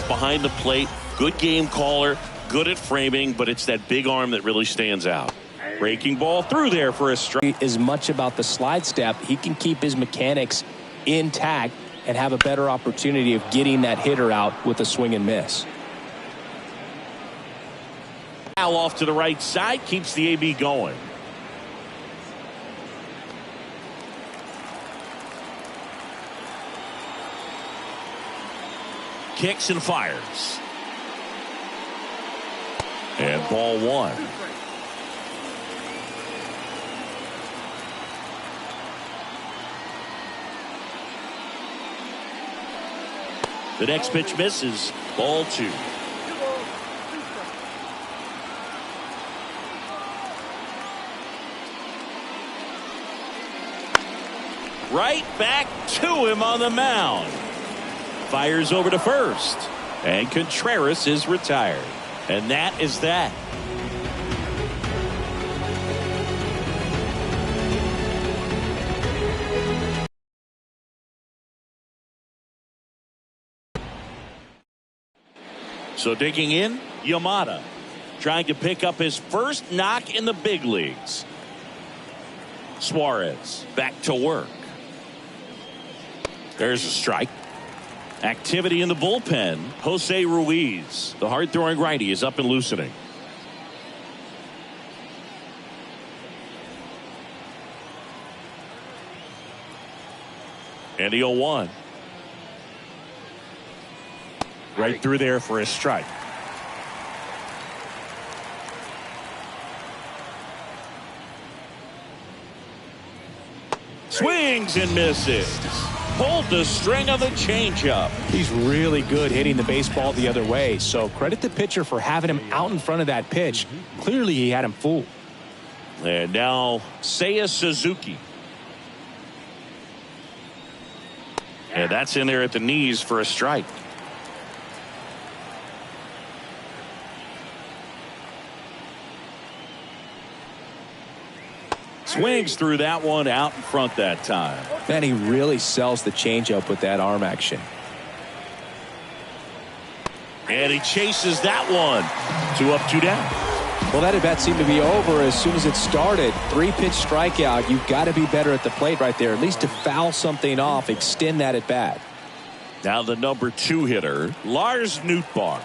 behind the plate. Good game caller, good at framing, but it's that big arm that really stands out. Breaking ball through there for a strike. As much about the slide step, he can keep his mechanics intact and have a better opportunity of getting that hitter out with a swing and miss. Foul off to the right side, keeps the AB going. Kicks and fires. And ball one. The next pitch misses. Ball two. Right back to him on the mound. Fires over to first. And Contreras is retired. And that is that. So digging in, Yamada trying to pick up his first knock in the big leagues. Suarez back to work. There's a strike. Activity in the bullpen. Jose Ruiz, the hard-throwing righty, is up and loosening. And the 0-1. Right through there for a strike. Swings and misses. Pulled the string of the changeup. He's really good hitting the baseball the other way, so credit the pitcher for having him out in front of that pitch. Clearly he had him fooled. And now Seiya Suzuki. And that's in there at the knees for a strike. Swings through that one out in front that time. Man, he really sells the changeup with that arm action. And he chases that one. 2 up, 2 down. Well, that at bat seemed to be over as soon as it started. 3-pitch strikeout. You've got to be better at the plate right there, at least to foul something off, extend that at bat. Now the number 2 hitter, Lars Nootbaar.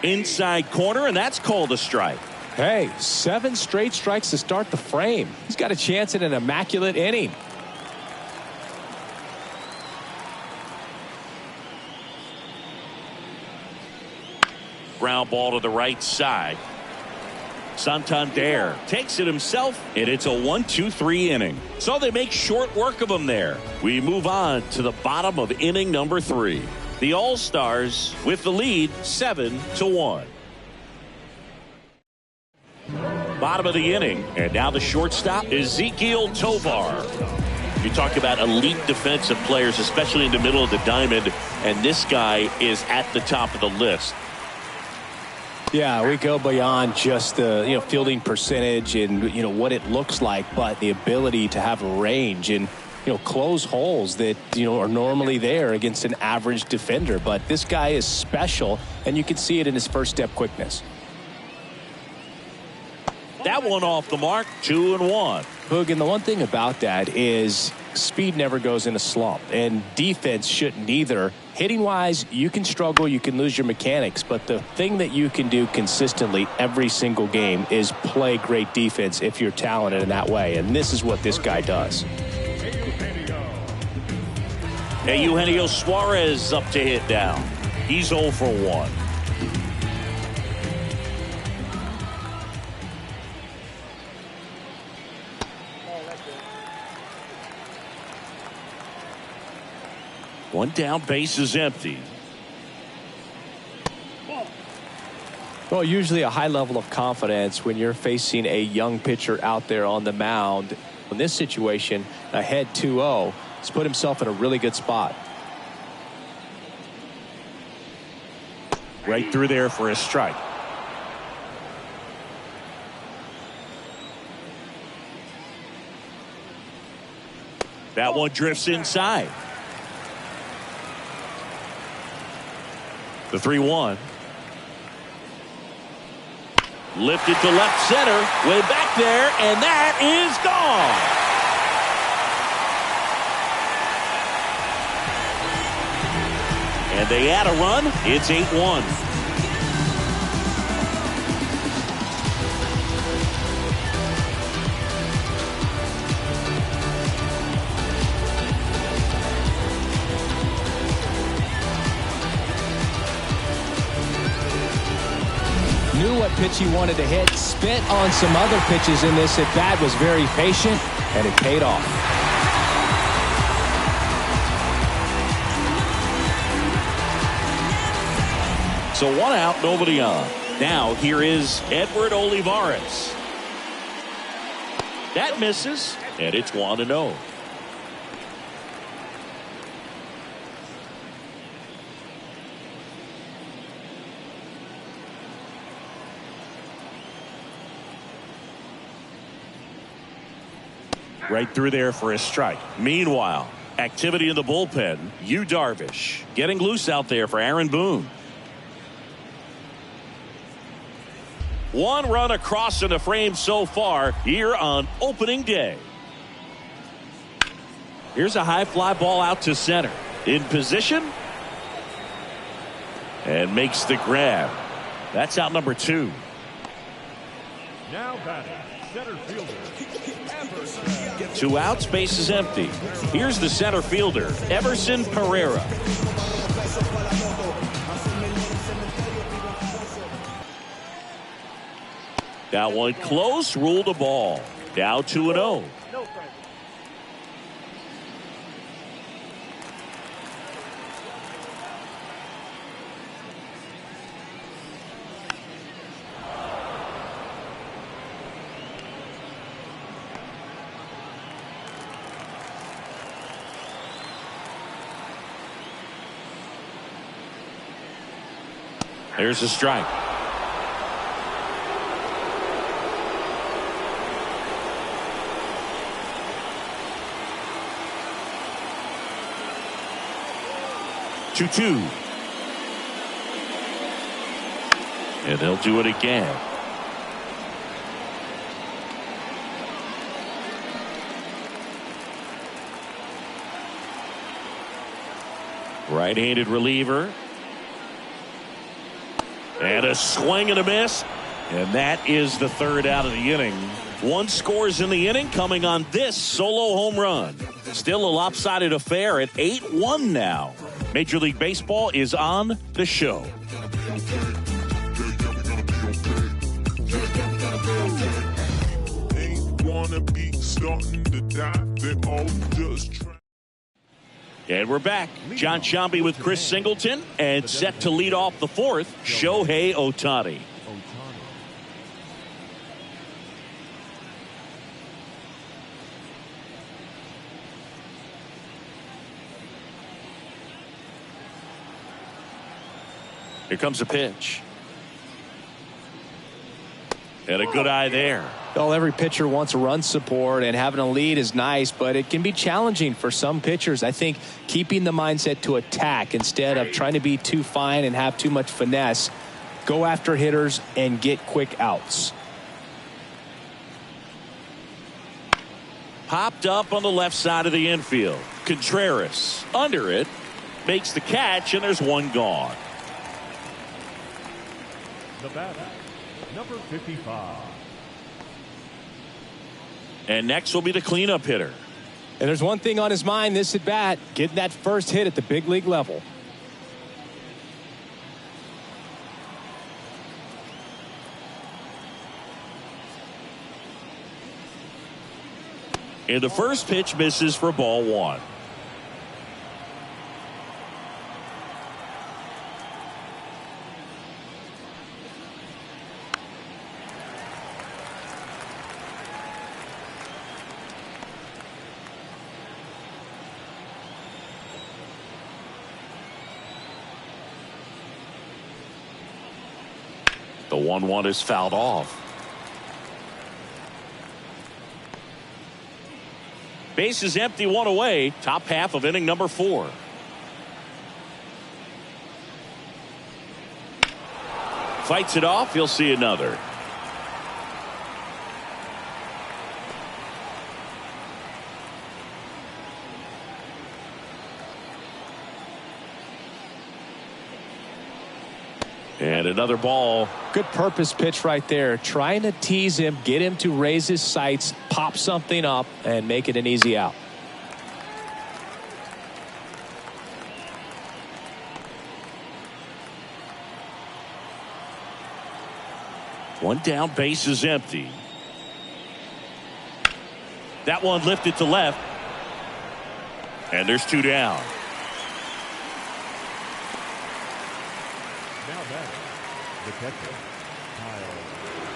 Inside corner, and that's called a strike. Hey, 7 straight strikes to start the frame. He's got a chance at an immaculate inning. Ground ball to the right side. Santander takes it himself, and it's a 1-2-3 inning. So they make short work of him there. We move on to the bottom of inning number 3. The All-Stars with the lead 7-1. Bottom of the inning, and now the shortstop, Ezequiel Tovar. You talk about elite defensive players, especially in the middle of the diamond, and this guy is at the top of the list. Yeah, we go beyond just the fielding percentage and what it looks like, but the ability to have range and close holes that are normally there against an average defender. But this guy is special, and you can see it in his first step quickness. That one off the mark. 2-1. Hoog, and the one thing about that is speed never goes in a slump, and defense shouldn't either. Hitting wise, you can struggle, you can lose your mechanics, but the thing that you can do consistently every single game is play great defense if you're talented in that way, and this is what this guy does. Eugenio Suarez up to hit down. He's 0 for 1. One down, base is empty. Well, usually a high level of confidence when you're facing a young pitcher out there on the mound. In this situation, ahead 2-0, he's put himself in a really good spot. Right through there for a strike. That one drifts inside. The 3-1. Lifted to left center, way back there, and that is gone. And they add a run. It's 8-1. Knew what pitch he wanted to hit, spent on some other pitches in this at bat, was very patient, and it paid off. So 1 out, nobody on. Now here is Edward Olivares. That misses, and it's 1-0. Right through there for a strike. Meanwhile, activity in the bullpen. Yu Darvish getting loose out there for Aaron Boone. 1 run across in the frame so far here on opening day. Here's a high fly ball out to center. In position. And makes the grab. That's out number 2. Now batting, center fielder. 2 outs, base is empty. Here's the center fielder, Everson Pereira. That one close, ruled a ball. Now 2-0. There's a strike. Two. And they'll do it again. Right-handed reliever. And a swing and a miss. And that is the 3rd out of the inning. 1 scores in the inning coming on this solo home run. Still a lopsided affair at 8-1 now. Major League Baseball is on the show. Ain't wanna be starting to die. They all just try. And we're back. John Sciambi with Chris Singleton, and set to lead off the 4th, Shohei Ohtani. Here comes a pitch. And a good eye there. Well, every pitcher wants run support, and having a lead is nice, but it can be challenging for some pitchers. I think keeping the mindset to attack instead of trying to be too fine and have too much finesse, go after hitters and get quick outs. Popped up on the left side of the infield. Contreras under it, makes the catch, and there's 1 gone. The batter, number 55. And next will be the cleanup hitter. And there's one thing on his mind this at bat, getting that first hit at the big league level. And the first pitch misses for ball 1. The 1-1 is fouled off. Base is empty, 1 away. Top half of inning number 4. fights it off. He'll see another. And another ball. Good purpose pitch right there. Trying to tease him, get him to raise his sights, pop something up, and make it an easy out. One down, base is empty. That one lifted to left. And there's two down.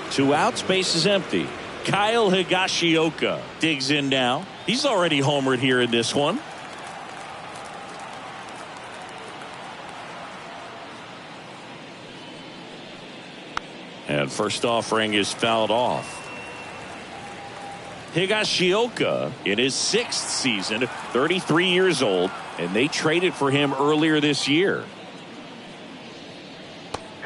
Two outs, base is empty. Kyle Higashioka digs in now. He's already homered here in this one. And first offering is fouled off. Higashioka in his 6th season, 33 years old, and they traded for him earlier this year.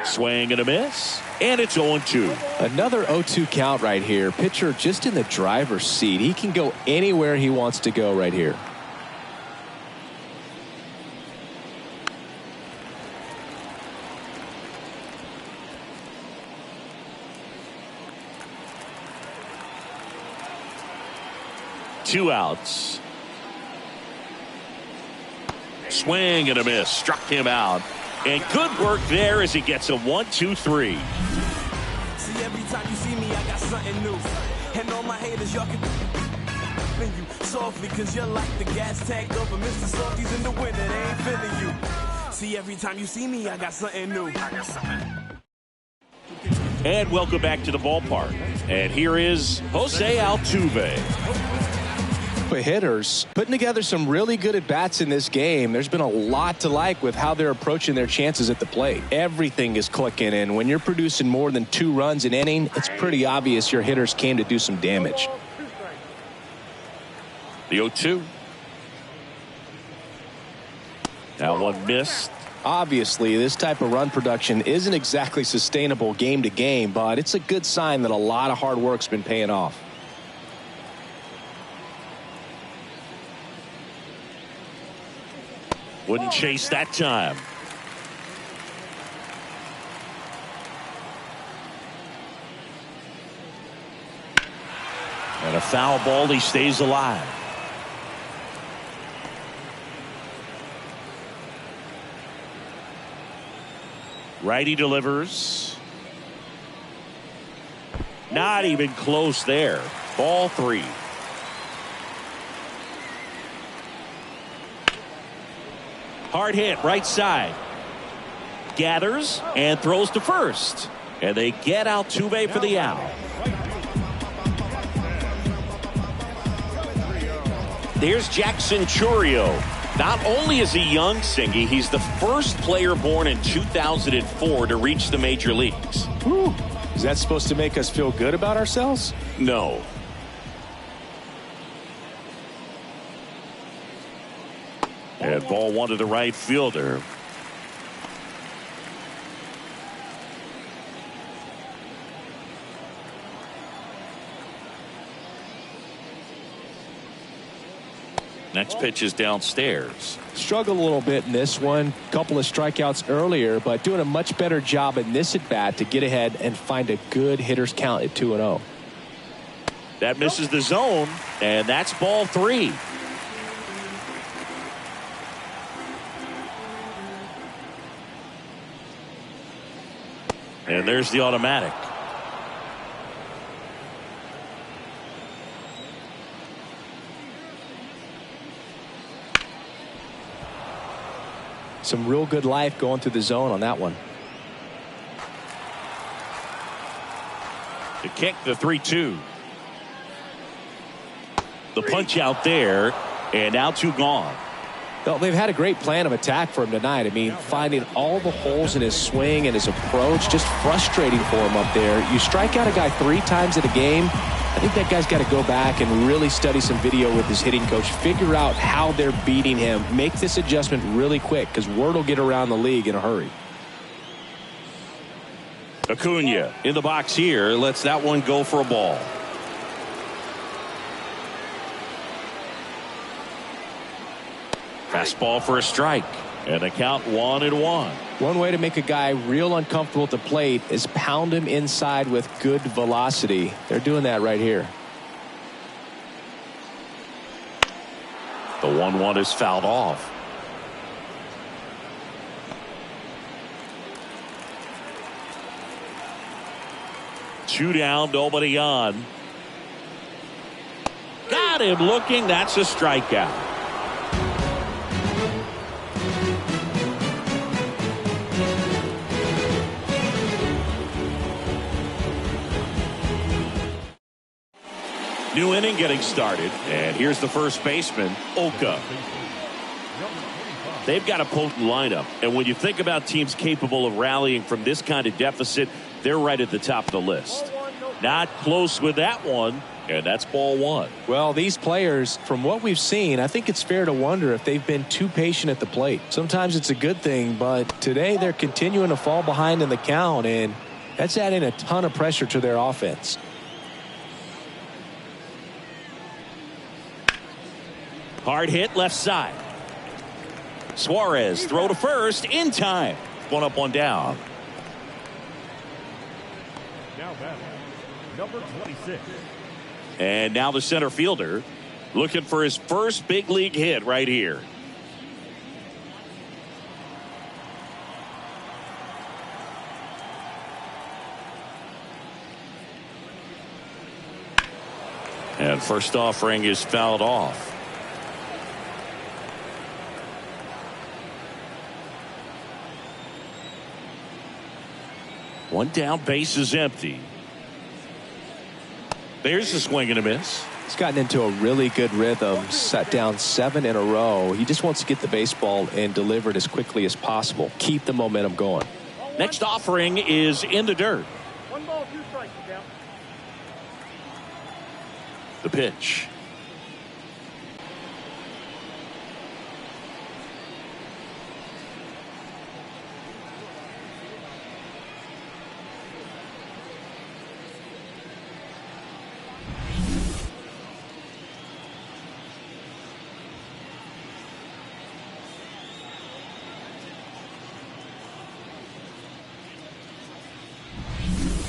Swing and a miss, and it's 0-2. Another 0-2 count right here. Pitcher just in the driver's seat. He can go anywhere he wants to go right here. Two outs. Swing and a miss. Struck him out. And good work there as he gets a 1-2-3. See, every time you see me, I got something new. And all my haters, y'all can you softly, cause you're like the gas tank over Mr. Softies in the winter. They ain't feeling you. See, every time you see me, I got something new. And welcome back to the ballpark. And here is Jose Altuve. Hitters putting together some really good at-bats in this game. There's been a lot to like with how they're approaching their chances at the plate. Everything is clicking, and when you're producing more than 2 runs an inning, it's pretty obvious your hitters came to do some damage. The 0-2. Now one missed. Obviously, this type of run production isn't exactly sustainable game to game, but it's a good sign that a lot of hard work's been paying off. Wouldn't chase that time. And a foul ball. He stays alive. Righty delivers. Not even close there. Ball 3. Hard hit right side. Gathers and throws to first. And they get Altuve for the out. There's Jackson Chourio. Not only is he young, Singy, he's the first player born in 2004 to reach the major leagues. Whew. Is that supposed to make us feel good about ourselves? No. And ball 1 to the right fielder. Next pitch is downstairs. Struggled a little bit in this one. Couple of strikeouts earlier, but doing a much better job in this at bat to get ahead and find a good hitter's count at 2-0. That misses the zone, and that's ball 3. And there's the automatic. Some real good life going through the zone on that one. The kick, the 3-2. The punch out there, and now 2 gone. Well, they've had a great plan of attack for him tonight. I mean, finding all the holes in his swing and his approach, just frustrating for him up there. You strike out a guy 3 times in a game, I think that guy's got to go back and really study some video with his hitting coach, figure out how they're beating him, make this adjustment really quick, because word will get around the league in a hurry. Acuna in the box here. Lets that one go for a ball. Fastball for a strike. And a count 1-1. One way to make a guy real uncomfortable at the plate is pound him inside with good velocity. They're doing that right here. The 1-1 is fouled off. Two down, nobody on. Got him looking. That's a strikeout. New inning getting started, and here's the first baseman, Oka. They've got a potent lineup, and when you think about teams capable of rallying from this kind of deficit, they're right at the top of the list. Not close with that one, and that's ball one. Well, these players, from what we've seen, I think it's fair to wonder if they've been too patient at the plate. Sometimes it's a good thing, but today they're continuing to fall behind in the count, and that's adding a ton of pressure to their offense. Hard hit left side. Suarez throw to first in time. One up, one down. Now batting, number 26. And now the center fielder looking for his first big league hit right here. And first offering is fouled off. One down, base is empty. There's a swing and a miss. He's gotten into a really good rhythm, set down 7 in a row. He just wants to get the baseball and deliver it as quickly as possible. Keep the momentum going. Next offering is in the dirt. 1 ball, 2 strikes, count. The pitch.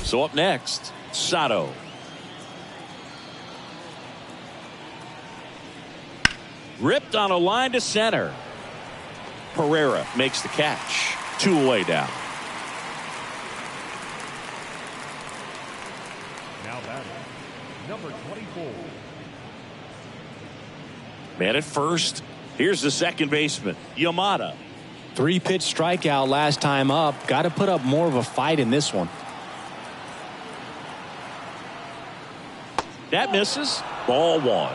So up next, Sato. Ripped on a line to center. Pereira makes the catch. 2 away now. Now batting, number 24. Man at first. Here's the second baseman, Yamada. 3-pitch strikeout last time up. Got to put up more of a fight in this one. That misses. Ball one.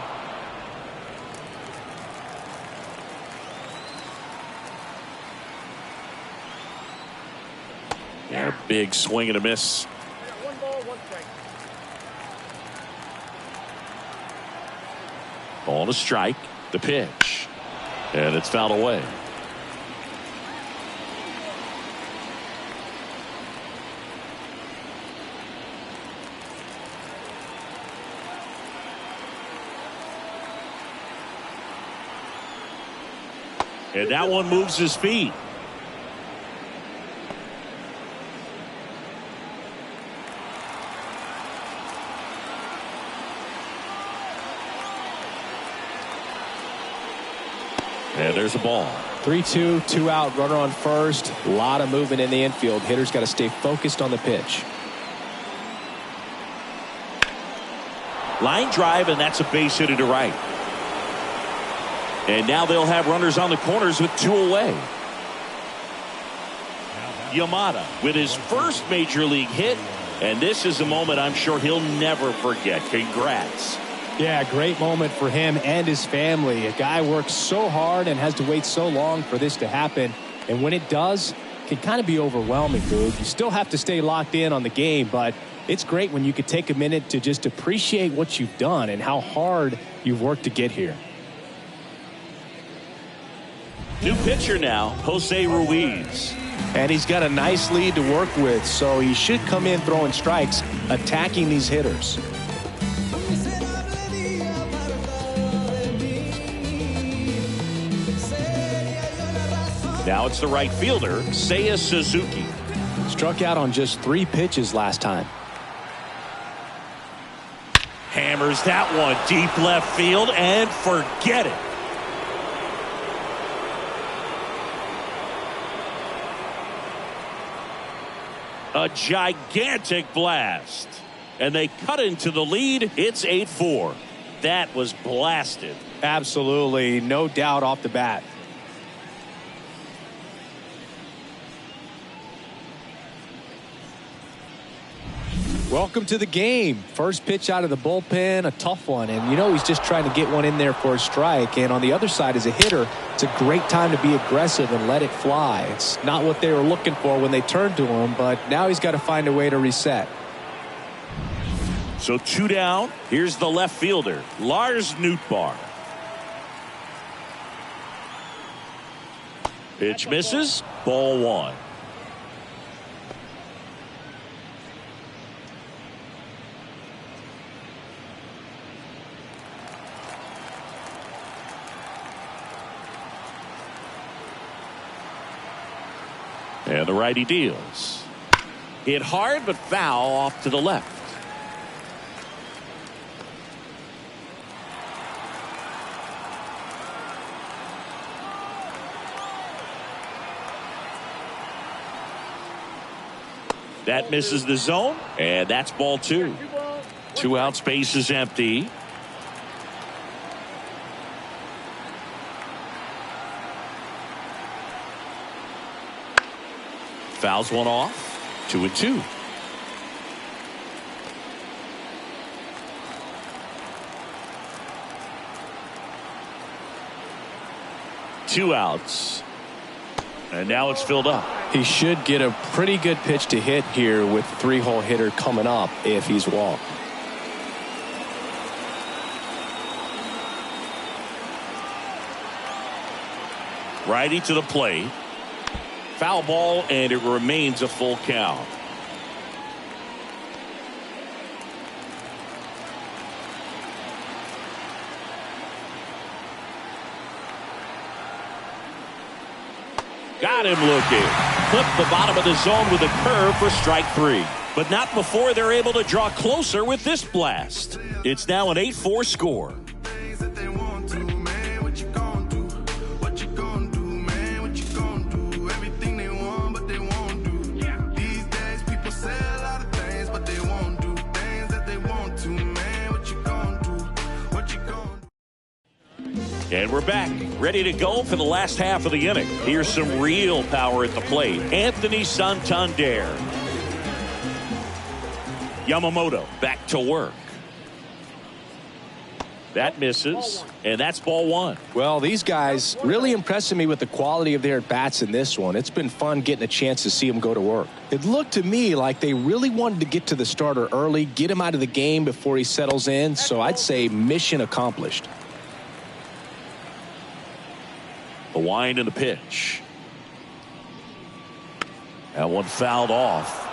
And a big swing and a miss. 1 ball, 1 strike. Ball to strike. The pitch. And it's fouled away. And that one moves his feet. And there's a ball. 3-2, 2 out, runner on first. A lot of movement in the infield. Hitters got to stay focused on the pitch. Line drive, and that's a base hit to right. And now they'll have runners on the corners with 2 away. Yamada with his first major league hit, and this is a moment I'm sure he'll never forget. Congrats. Yeah, great moment for him and his family. A guy works so hard and has to wait so long for this to happen. And when it does, it can kind of be overwhelming, dude. You still have to stay locked in on the game, but it's great when you could take a minute to just appreciate what you've done and how hard you've worked to get here. New pitcher now, Jose Ruiz. And he's got a nice lead to work with, so he should come in throwing strikes, attacking these hitters. Now it's the right fielder, Seiya Suzuki. Struck out on just 3 pitches last time. Hammers that one deep left field and forget it. A gigantic blast. And they cut into the lead. It's 8-4. That was blasted. Absolutely, no doubt off the bat. Welcome to the game. First pitch out of the bullpen, a tough one. And, he's just trying to get one in there for a strike. And on the other side, as a hitter, it's a great time to be aggressive and let it fly. It's not what they were looking for when they turned to him, but now he's got to find a way to reset. So 2 down. Here's the left fielder, Lars Nootbaar. Pitch misses. Ball 1. And the righty deals. Hit hard but foul off to the left. That misses the zone, and that's ball 2. 2 out, space is empty. Fouls one off. 2-2. Two outs. And now it's filled up. He should get a pretty good pitch to hit here with 3-hole hitter coming up if he's walked. Righty to the plate. Foul ball, and it remains a full count. Got him looking. Clipped the bottom of the zone with a curve for strike 3. But not before they're able to draw closer with this blast. It's now an 8-4 score. And we're back, ready to go for the last half of the inning. Here's some real power at the plate. Anthony Santander. Yamamoto back to work. That misses, and that's ball 1. Well, these guys really impressing me with the quality of their at-bats in this one. It's been fun getting a chance to see them go to work. It looked to me like they really wanted to get to the starter early, get him out of the game before he settles in, so I'd say mission accomplished. The wind and the pitch. That one fouled off.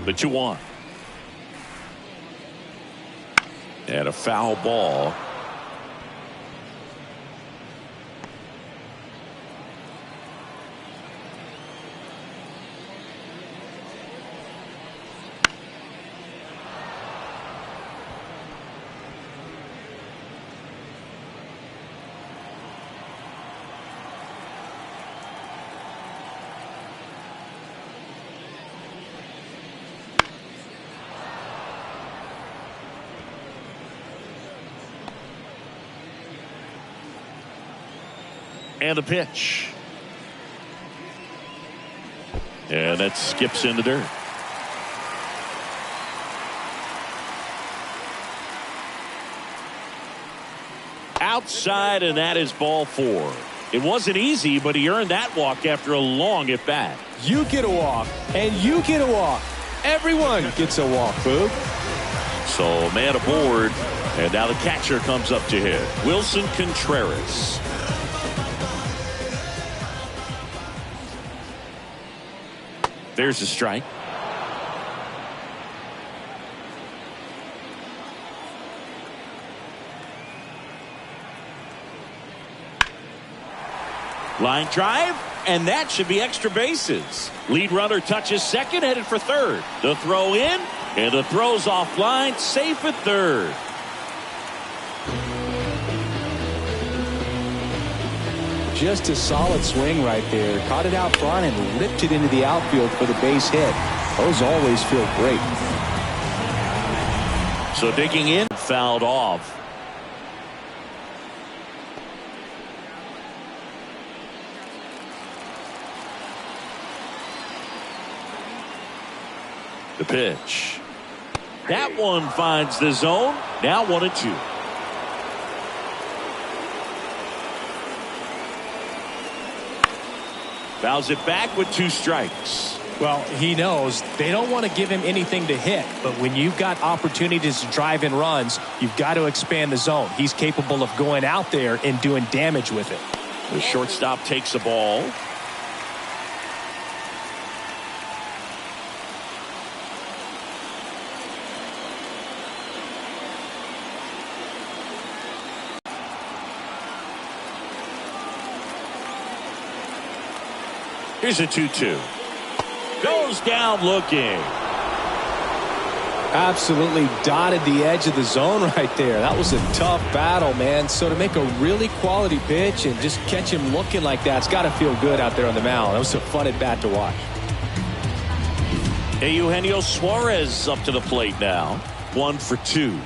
The 2-1. And a foul ball. And the pitch. And that skips in the dirt. Outside, and that is ball 4. It wasn't easy, but he earned that walk after a long at bat. You get a walk, and you get a walk. Everyone gets a walk, Boog. So man aboard, and now the catcher comes up to hit. Wilson Contreras. There's a strike. Line drive, and that should be extra bases. Lead runner touches second, headed for third. The throw in, and the throw's offline, safe at third. Just a solid swing right there. Caught it out front and ripped it into the outfield for the base hit. Those always feel great. So digging in, fouled off. The pitch. That one finds the zone. Now 1-2. Fouls it back with 2 strikes. Well, he knows they don't want to give him anything to hit, but when you've got opportunities to drive in runs, you've got to expand the zone. He's capable of going out there and doing damage with it. The shortstop takes the ball. Here's a 2-2. Goes down looking. Absolutely dotted the edge of the zone right there. That was a tough battle, man. So to make a really quality pitch and just catch him looking like that, it's got to feel good out there on the mound. That was a fun at bat to watch. Eugenio Suarez up to the plate now. 1 for 2.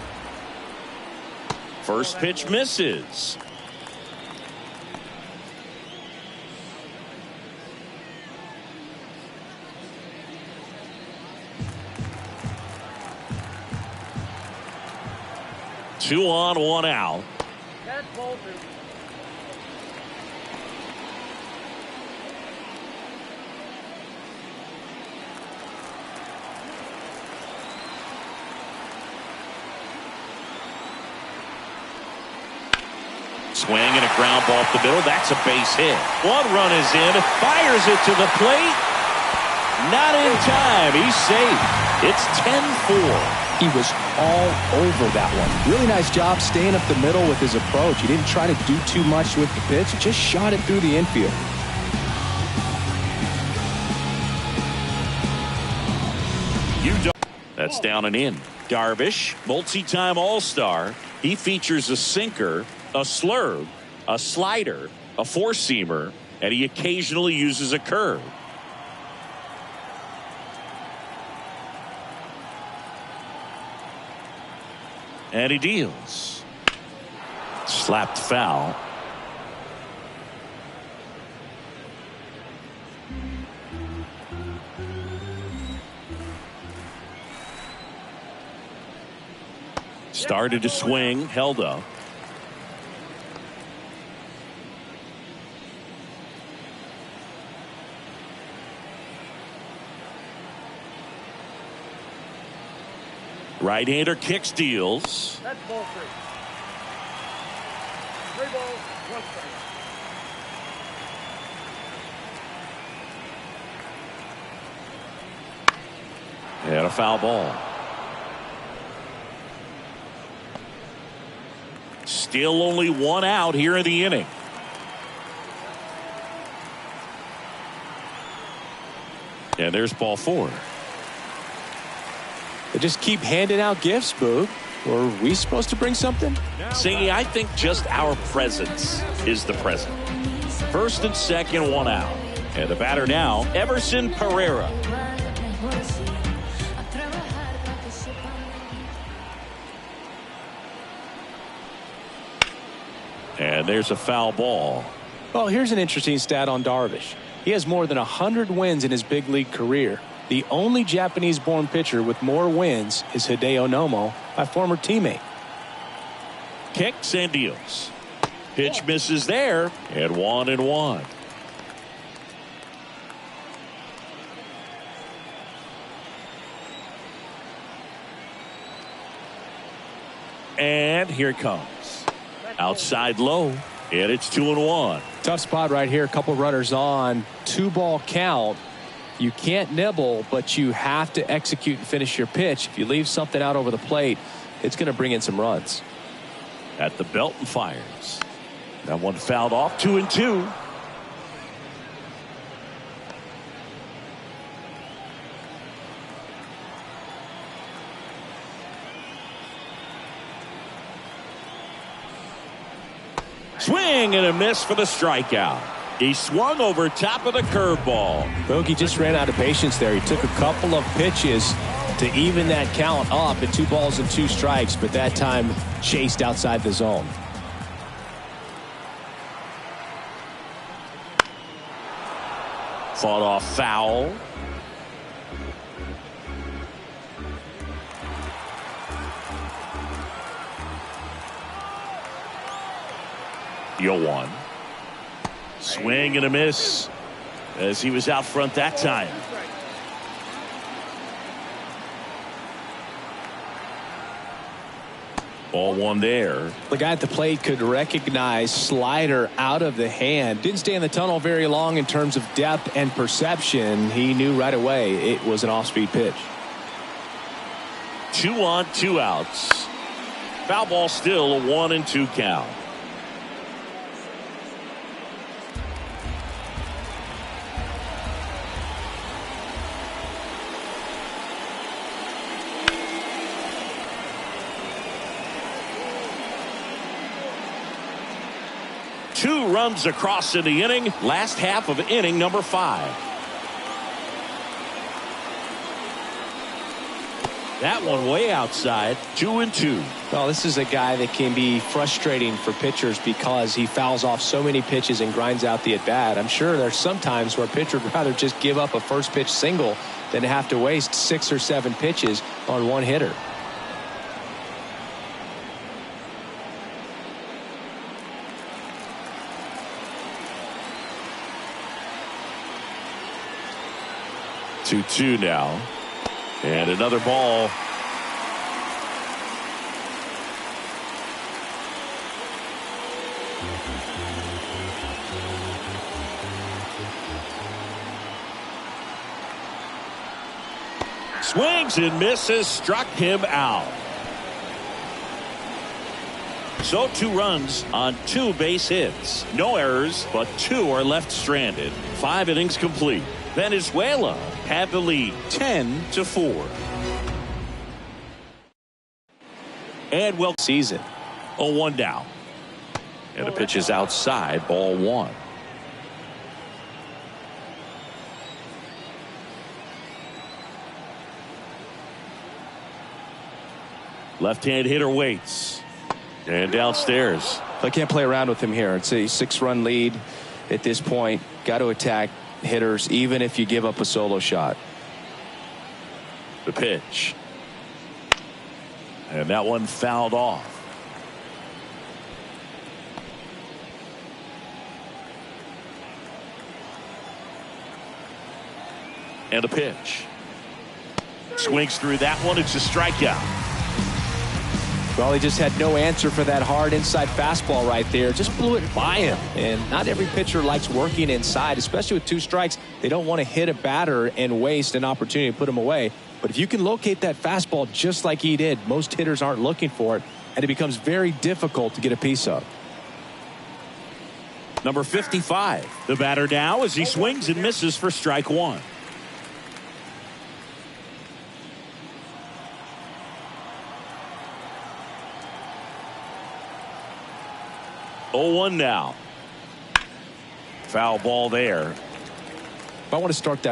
First pitch misses. Two on, 1 out. That's ball 2. Swing and a ground ball up the middle. That's a base hit. 1 run is in. Fires it to the plate. Not in time. He's safe. It's 10-4. He was all over that one. Really nice job staying up the middle with his approach. He didn't try to do too much with the pitch. He just shot it through the infield. That's down and in. Darvish, multi-time All-Star. He features a sinker, a slurve, a slider, a four-seamer, and he occasionally uses a curve. And he deals. Slapped foul. Started to swing, held up. Right-hander kicks, deals. That's ball 3. 3 balls, 1 strike. And a foul ball. Still only 1 out here in the inning. And there's ball 4. They just keep handing out gifts, Boog. Or are we supposed to bring something? Singy, I think just our presence is the present. First and second, 1 out. And the batter now, Everson Pereira. And there's a foul ball. Well, here's an interesting stat on Darvish. He has more than 100 wins in his big league career. The only Japanese-born pitcher with more wins is Hideo Nomo, my former teammate. Kicks and deals. Pitch misses there, and 1-1. And here it comes. Outside low. And it's 2-1. Tough spot right here. A couple runners on. 2-ball count. You can't nibble, but you have to execute and finish your pitch. If you leave something out over the plate, it's going to bring in some runs. At the belt and fires. That one fouled off. 2-2. Swing and a miss for the strikeout. He swung over top of the curveball. Bogey just ran out of patience there. He took a couple of pitches to even that count up at 2 balls and 2 strikes, but that time chased outside the zone. Fought off foul. Yoan. Swing and a miss as he was out front that time. Ball 1 there. The guy at the plate could recognize slider out of the hand. Didn't stay in the tunnel very long in terms of depth and perception. He knew right away it was an off-speed pitch. 2 on, 2 outs. Foul ball still, a 1-2 count. Two runs across in the inning. Last half of inning number 5. That one way outside. 2-2. Well, this is a guy that can be frustrating for pitchers because he fouls off so many pitches and grinds out the at-bat. I'm sure there's some times where a pitcher would rather just give up a first pitch single than have to waste 6 or 7 pitches on one hitter. Two now. And another ball. Swings and misses, struck him out. So 2 runs on 2 base hits. No errors, but 2 are left stranded. 5 innings complete. Venezuela have the lead 10-4. And well, Season. 0-1 down. And the pitch is outside, ball 1. Left-hand hitter waits. And downstairs. I can't play around with him here. It's a 6-run lead at this point. Got to attack hitters even if you give up a solo shot. The pitch. And that one fouled off. And a pitch. Swings through that one. It's a strikeout. Well, he just had no answer for that hard inside fastball right there. Just blew it by him. And not every pitcher likes working inside, especially with 2 strikes. They don't want to hit a batter and waste an opportunity to put him away. But if you can locate that fastball just like he did, most hitters aren't looking for it, and it becomes very difficult to get a piece of. Number 55. The batter now as he swings and misses for strike 1. Oh, 1 now. Foul ball there. If I want to start that